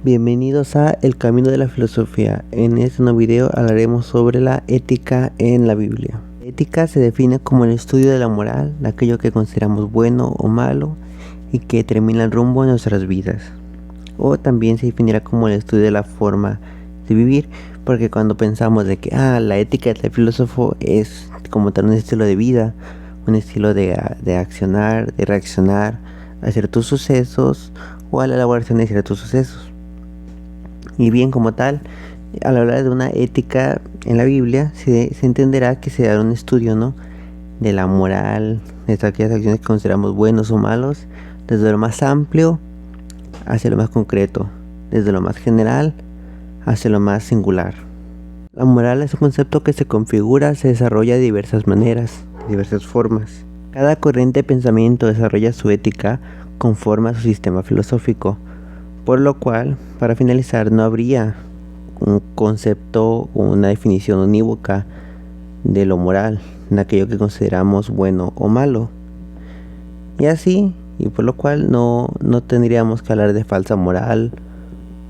Bienvenidos a El Camino de la Filosofía. En este nuevo video hablaremos sobre la ética en la Biblia. La ética se define como el estudio de la moral, de aquello que consideramos bueno o malo y que determina el rumbo de nuestras vidas. O también se definirá como el estudio de la forma de vivir, porque cuando pensamos de que la ética del filósofo es como tal un estilo de vida, un estilo de accionar, de reaccionar a ciertos sucesos o a la elaboración de ciertos sucesos. Y bien, como tal, al hablar de una ética en la Biblia, se entenderá que se dará un estudio, ¿no?, de la moral, de aquellas acciones que consideramos buenos o malos, desde lo más amplio hacia lo más concreto, desde lo más general hacia lo más singular. La moral es un concepto que se configura, se desarrolla de diversas maneras, de diversas formas. Cada corriente de pensamiento desarrolla su ética conforme a su sistema filosófico. Por lo cual, para finalizar, no habría un concepto o una definición unívoca de lo moral, de aquello que consideramos bueno o malo. Y por lo cual no tendríamos que hablar de falsa moral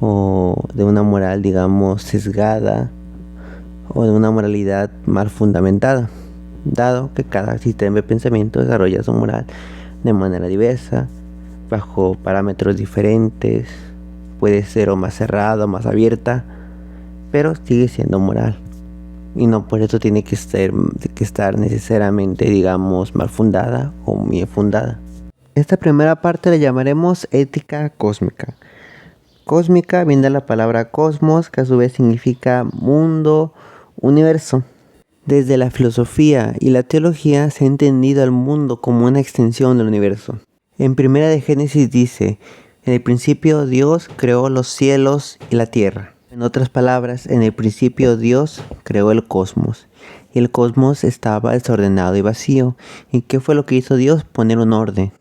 o de una moral, digamos, sesgada o de una moralidad mal fundamentada, dado que cada sistema de pensamiento desarrolla su moral de manera diversa, bajo parámetros diferentes, puede ser o más cerrada o más abierta, pero sigue siendo moral y no por eso tiene que estar necesariamente, digamos, mal fundada o bien fundada. Esta primera parte la llamaremos ética cósmica. Cósmica viene de la palabra cosmos, que a su vez significa mundo, universo. Desde la filosofía y la teología se ha entendido al mundo como una extensión del universo. En Primera de Génesis dice: en el principio Dios creó los cielos y la tierra. En otras palabras, en el principio Dios creó el cosmos. Y el cosmos estaba desordenado y vacío. ¿Y qué fue lo que hizo Dios? Poner un orden.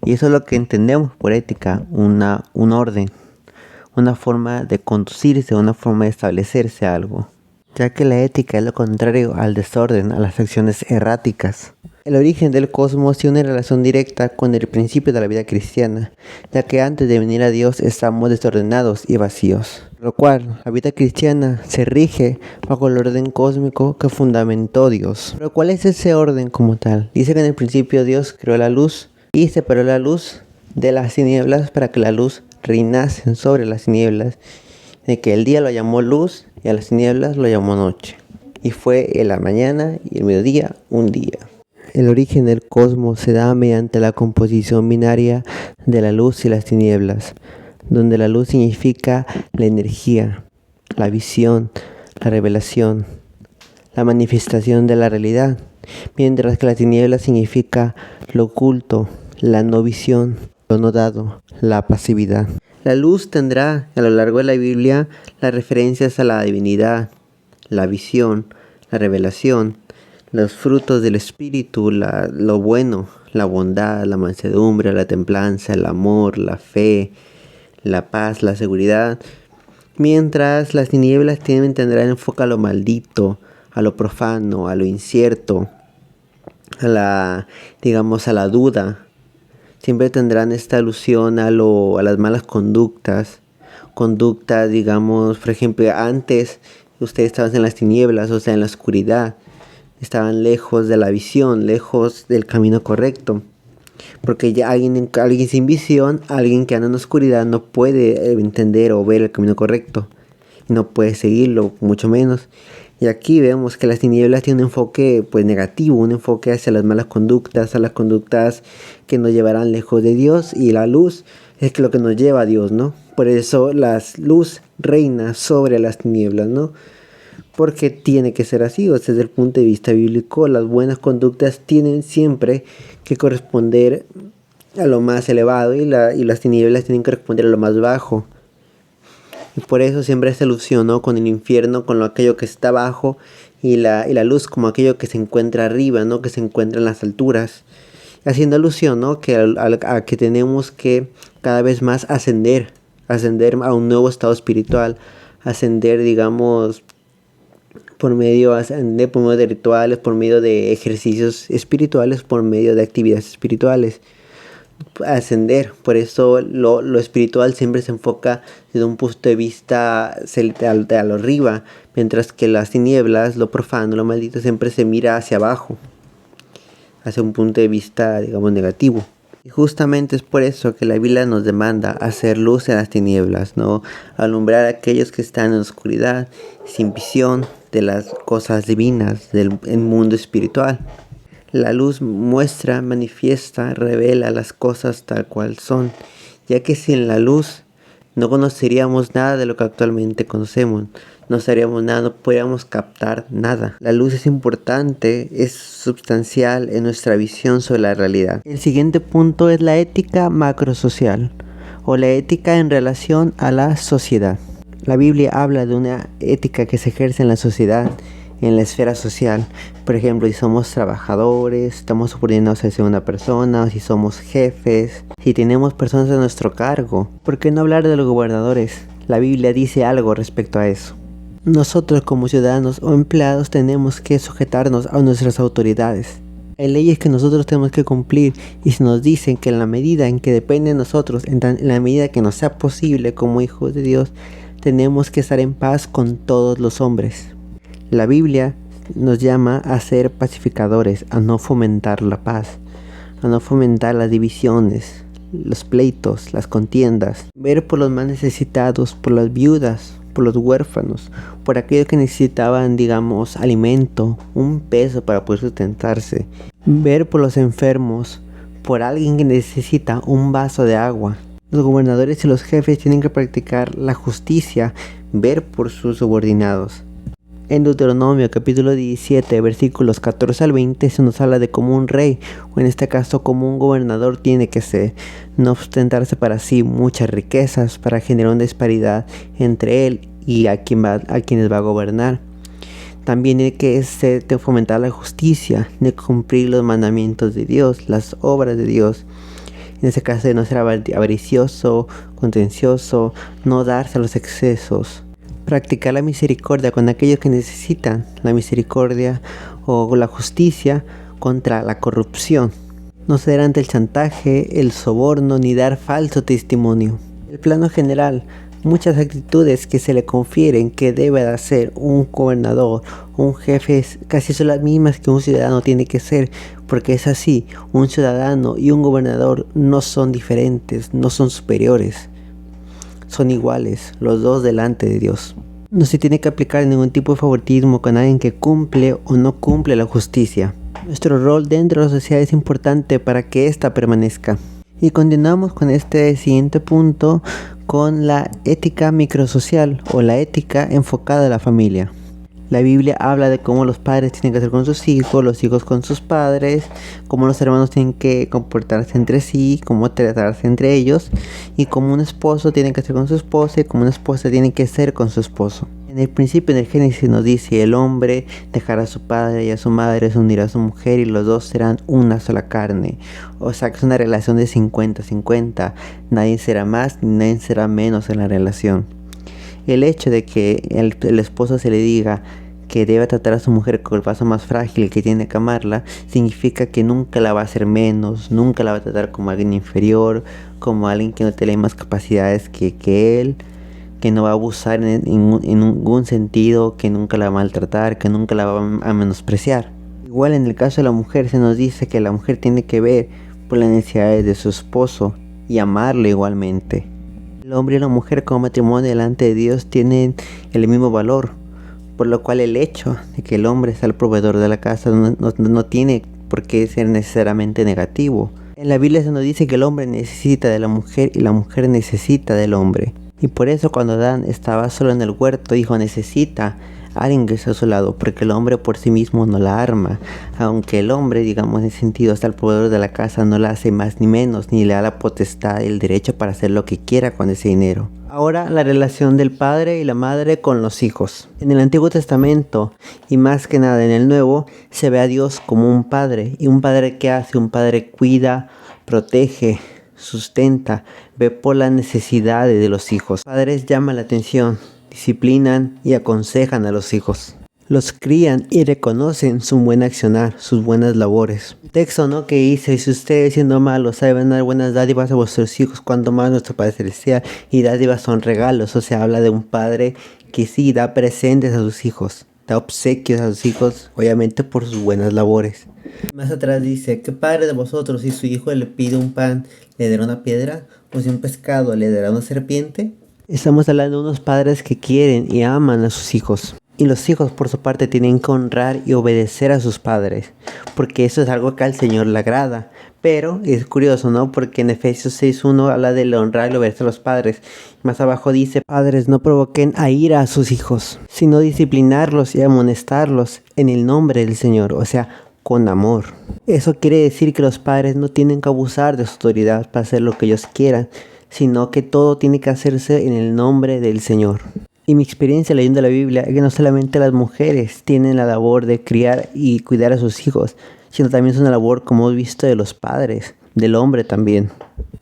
Y eso es lo que entendemos por ética, un orden. Una forma de conducirse, una forma de establecerse algo. Ya que la ética es lo contrario al desorden, a las acciones erráticas. El origen del cosmos tiene una relación directa con el principio de la vida cristiana, ya que antes de venir a Dios estamos desordenados y vacíos. Por lo cual, la vida cristiana se rige bajo el orden cósmico que fundamentó Dios. Pero ¿cuál es ese orden como tal? Dice que en el principio Dios creó la luz y separó la luz de las tinieblas para que la luz reinase sobre las tinieblas, de que el día lo llamó luz y a las tinieblas lo llamó noche. Y fue en la mañana y el mediodía un día. El origen del cosmos se da mediante la composición binaria de la luz y las tinieblas, donde la luz significa la energía, la visión, la revelación, la manifestación de la realidad, mientras que la tiniebla significa lo oculto, la no visión, lo no dado, la pasividad. La luz tendrá a lo largo de la Biblia las referencias a la divinidad, la visión, la revelación, los frutos del espíritu, lo bueno, la bondad, la mansedumbre, la templanza, el amor, la fe, la paz, la seguridad. Mientras las tinieblas tendrán enfoque a lo maldito, a lo profano, a lo incierto, a la duda. Siempre tendrán esta alusión a las malas conductas, digamos, por ejemplo, antes ustedes estaban en las tinieblas, o sea, en la oscuridad. Estaban lejos de la visión, lejos del camino correcto. Porque ya alguien sin visión, alguien que anda en la oscuridad, no puede entender o ver el camino correcto. No puede seguirlo, mucho menos. Y aquí vemos que las tinieblas tienen un enfoque negativo, un enfoque hacia las malas conductas, a las conductas que nos llevarán lejos de Dios. Y la luz es lo que nos lleva a Dios, ¿no? Por eso la luz reina sobre las tinieblas, ¿no? Porque tiene que ser así, desde el punto de vista bíblico, las buenas conductas tienen siempre que corresponder a lo más elevado y las tinieblas tienen que responder a lo más bajo. Y por eso siempre esta alusión, ¿no?, con el infierno, con aquello que está abajo y la luz como aquello que se encuentra arriba, ¿no?, que se encuentra en las alturas. Haciendo alusión, ¿no?, a que tenemos que cada vez más ascender a un nuevo estado espiritual, ascender, digamos, por medio de rituales, por medio de ejercicios espirituales, por medio de actividades espirituales, ascender. Por eso lo espiritual siempre se enfoca desde un punto de vista de lo arriba, mientras que las tinieblas, lo profano, lo maldito, siempre se mira hacia abajo, hacia un punto de vista, digamos, negativo. Y justamente es por eso que la Biblia nos demanda hacer luz en las tinieblas, ¿no? Alumbrar a aquellos que están en la oscuridad, sin visión de las cosas divinas del mundo espiritual. La luz muestra, manifiesta, revela las cosas tal cual son, ya que sin la luz no conoceríamos nada de lo que actualmente conocemos, no sabríamos nada, no podríamos captar nada. La luz es importante, es sustancial en nuestra visión sobre la realidad. El siguiente punto es la ética macrosocial, o la ética en relación a la sociedad. La Biblia habla de una ética que se ejerce en la sociedad, en la esfera social. Por ejemplo, si somos trabajadores, estamos subordinados a una persona, si somos jefes, si tenemos personas a nuestro cargo. ¿Por qué no hablar de los gobernadores? La Biblia dice algo respecto a eso. Nosotros como ciudadanos o empleados tenemos que sujetarnos a nuestras autoridades. Hay leyes que nosotros tenemos que cumplir y se nos dicen que en la medida en que depende de nosotros, en la medida que nos sea posible como hijos de Dios, tenemos que estar en paz con todos los hombres. La Biblia nos llama a ser pacificadores, a no fomentar la paz, a no fomentar las divisiones, los pleitos, las contiendas, ver por los más necesitados, por las viudas, por los huérfanos, por aquellos que necesitaban, digamos, alimento, un peso para poder sustentarse, ver por los enfermos, por alguien que necesita un vaso de agua. Los gobernadores y los jefes tienen que practicar la justicia, ver por sus subordinados. En Deuteronomio capítulo 17 versículos 14 al 20 se nos habla de cómo un rey, o en este caso como un gobernador, tiene que ser, no ostentarse para sí muchas riquezas para generar una disparidad entre él y a quienes va a gobernar. También tiene que fomentar la justicia, de cumplir los mandamientos de Dios, las obras de Dios. En ese caso de no ser avaricioso, contencioso, no darse a los excesos. Practicar la misericordia con aquellos que necesitan la misericordia o la justicia contra la corrupción. No ceder ante el chantaje, el soborno ni dar falso testimonio. En el plano general, muchas actitudes que se le confieren que debe de hacer un gobernador o un jefe casi son las mismas que un ciudadano tiene que ser, porque es así, un ciudadano y un gobernador no son diferentes, no son superiores. Son iguales, los dos delante de Dios. No se tiene que aplicar ningún tipo de favoritismo con alguien que cumple o no cumple la justicia. Nuestro rol dentro de la sociedad es importante para que ésta permanezca. Y continuamos con este siguiente punto, con la ética microsocial o la ética enfocada a la familia. La Biblia habla de cómo los padres tienen que hacer con sus hijos, los hijos con sus padres, cómo los hermanos tienen que comportarse entre sí, cómo tratarse entre ellos, y cómo un esposo tiene que hacer con su esposa y cómo una esposa tiene que ser con su esposo. En el principio, en el Génesis nos dice: el hombre dejará a su padre y a su madre, se unirá a su mujer y los dos serán una sola carne. O sea que es una relación de 50-50, nadie será más ni nadie será menos en la relación. El hecho de que el esposo se le diga que debe tratar a su mujer con el vaso más frágil, que tiene que amarla, significa que nunca la va a hacer menos, nunca la va a tratar como alguien inferior, como alguien que no tiene más capacidades que él, que no va a abusar en ningún sentido, que nunca la va a maltratar, que nunca la va a menospreciar. Igual en el caso de la mujer se nos dice que la mujer tiene que ver por las necesidades de su esposo y amarlo igualmente. El hombre y la mujer como matrimonio delante de Dios tienen el mismo valor, por lo cual el hecho de que el hombre sea el proveedor de la casa no tiene por qué ser necesariamente negativo. En la Biblia se nos dice que el hombre necesita de la mujer y la mujer necesita del hombre. Y por eso cuando Adán estaba solo en el huerto dijo: necesita alguien que esté a su lado, porque el hombre por sí mismo no la arma. Aunque el hombre, digamos en ese sentido, hasta el proveedor de la casa, no la hace más ni menos, ni le da la potestad y el derecho para hacer lo que quiera con ese dinero. Ahora la relación del padre y la madre con los hijos. En el Antiguo Testamento y más que nada en el Nuevo se ve a Dios como un padre. ¿Y un padre qué hace? Un padre cuida, protege, sustenta, ve por las necesidades de los hijos. Padres llaman la atención, disciplinan y aconsejan a los hijos. los crían y reconocen su buen accionar, sus buenas labores. Texto, ¿no? Que dice, si ustedes siendo malos saben dar buenas dádivas a vuestros hijos, cuanto más nuestro Padre Celestial, y dádivas son regalos. O sea, habla de un padre que sí da presentes a sus hijos, da obsequios a sus hijos, obviamente por sus buenas labores. Más atrás dice, ¿qué padre de vosotros si su hijo le pide un pan, le dará una piedra? ¿O si un pescado, le dará una serpiente? Estamos hablando de unos padres que quieren y aman a sus hijos. Y los hijos por su parte tienen que honrar y obedecer a sus padres, porque eso es algo que al Señor le agrada. Pero es curioso, ¿no? Porque en Efesios 6:1 habla de honrar y obedecer a los padres. Más abajo dice, padres, no provoquen a ira a sus hijos, sino disciplinarlos y amonestarlos en el nombre del Señor, o sea, con amor. Eso quiere decir que los padres no tienen que abusar de su autoridad para hacer lo que ellos quieran, sino que todo tiene que hacerse en el nombre del Señor. Y mi experiencia leyendo la Biblia es que no solamente las mujeres tienen la labor de criar y cuidar a sus hijos, sino también es una labor, como hemos visto, de los padres, del hombre también.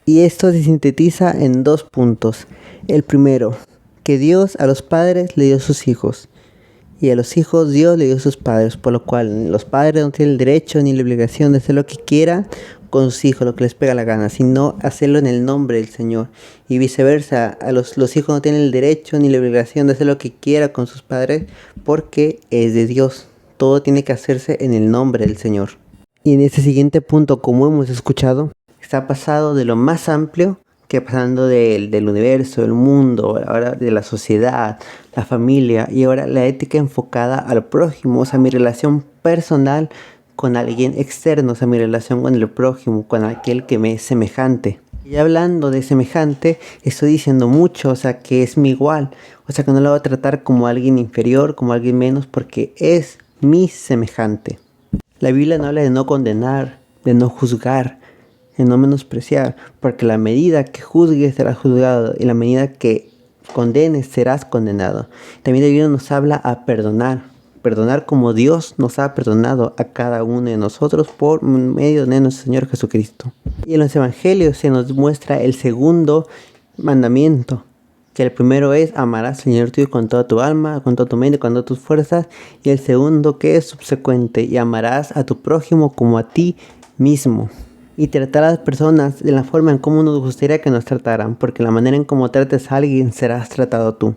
Y esto se sintetiza en 2 puntos. El primero, que Dios a los padres le dio sus hijos, y a los hijos Dios le dio sus padres, por lo cual los padres no tienen el derecho ni la obligación de hacer lo que quieran con sus hijos, lo que les pega la gana, sino hacerlo en el nombre del Señor. Y viceversa, a los hijos no tienen el derecho ni la obligación de hacer lo que quiera con sus padres, porque es de Dios. Todo tiene que hacerse en el nombre del Señor. Y en este siguiente punto, como hemos escuchado, está pasado de lo más amplio, que pasando del universo, del mundo, ahora de la sociedad, la familia, y ahora la ética enfocada al prójimo, o sea, mi relación personal con alguien externo, o sea, mi relación con el prójimo, con aquel que me es semejante. Y hablando de semejante, estoy diciendo mucho, o sea, que es mi igual, o sea, que no lo voy a tratar como alguien inferior, como alguien menos, porque es mi semejante. La Biblia no habla de no condenar, de no juzgar, de no menospreciar, porque la medida que juzgues serás juzgado y la medida que condenes serás condenado. También la Biblia nos habla a perdonar como Dios nos ha perdonado a cada uno de nosotros por medio de nuestro Señor Jesucristo. Y en los evangelios se nos muestra el segundo mandamiento, que el primero es amarás al Señor tuyo con toda tu alma, con toda tu mente, con todas tus fuerzas, y el segundo que es subsecuente, y amarás a tu prójimo como a ti mismo. Y tratar a las personas de la forma en cómo nos gustaría que nos trataran, porque la manera en cómo trates a alguien serás tratado tú.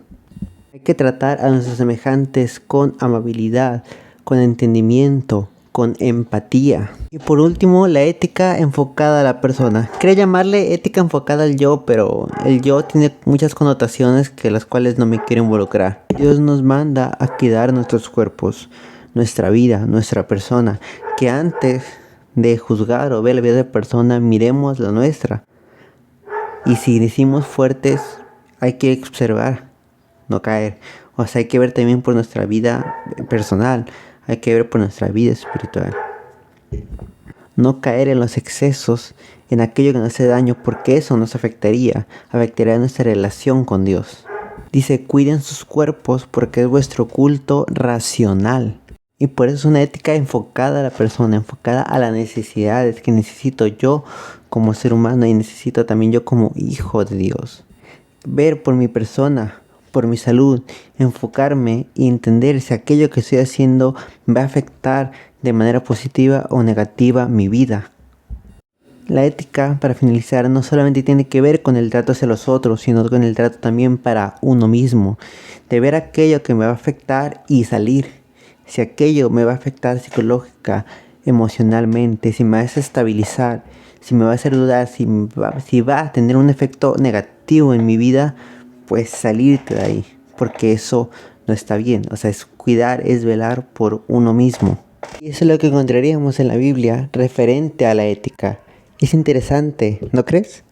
Hay que tratar a nuestros semejantes con amabilidad, con entendimiento, con empatía. Y por último, la ética enfocada a la persona. Quería llamarle ética enfocada al yo, pero el yo tiene muchas connotaciones que las cuales no me quiero involucrar. Dios nos manda a cuidar nuestros cuerpos, nuestra vida, nuestra persona, que antes de juzgar o ver la vida de persona, miremos la nuestra. Y si decimos fuertes, hay que observar, no caer. O sea, hay que ver también por nuestra vida personal, hay que ver por nuestra vida espiritual. No caer en los excesos, en aquello que nos hace daño, porque eso nos afectaría nuestra relación con Dios. Dice, cuiden sus cuerpos porque es vuestro culto racional. Y por eso es una ética enfocada a la persona, enfocada a las necesidades que necesito yo como ser humano y necesito también yo como hijo de Dios. Ver por mi persona, por mi salud, enfocarme y entender si aquello que estoy haciendo va a afectar de manera positiva o negativa mi vida. La ética, para finalizar, no solamente tiene que ver con el trato hacia los otros, sino con el trato también para uno mismo. De ver aquello que me va a afectar y salir. Si aquello me va a afectar psicológica, emocionalmente, si me va a desestabilizar, si me va a hacer dudar, si va a tener un efecto negativo en mi vida, pues salirte de ahí, porque eso no está bien. O sea, es cuidar, es velar por uno mismo. Y eso es lo que encontraríamos en la Biblia referente a la ética. Es interesante, ¿no crees?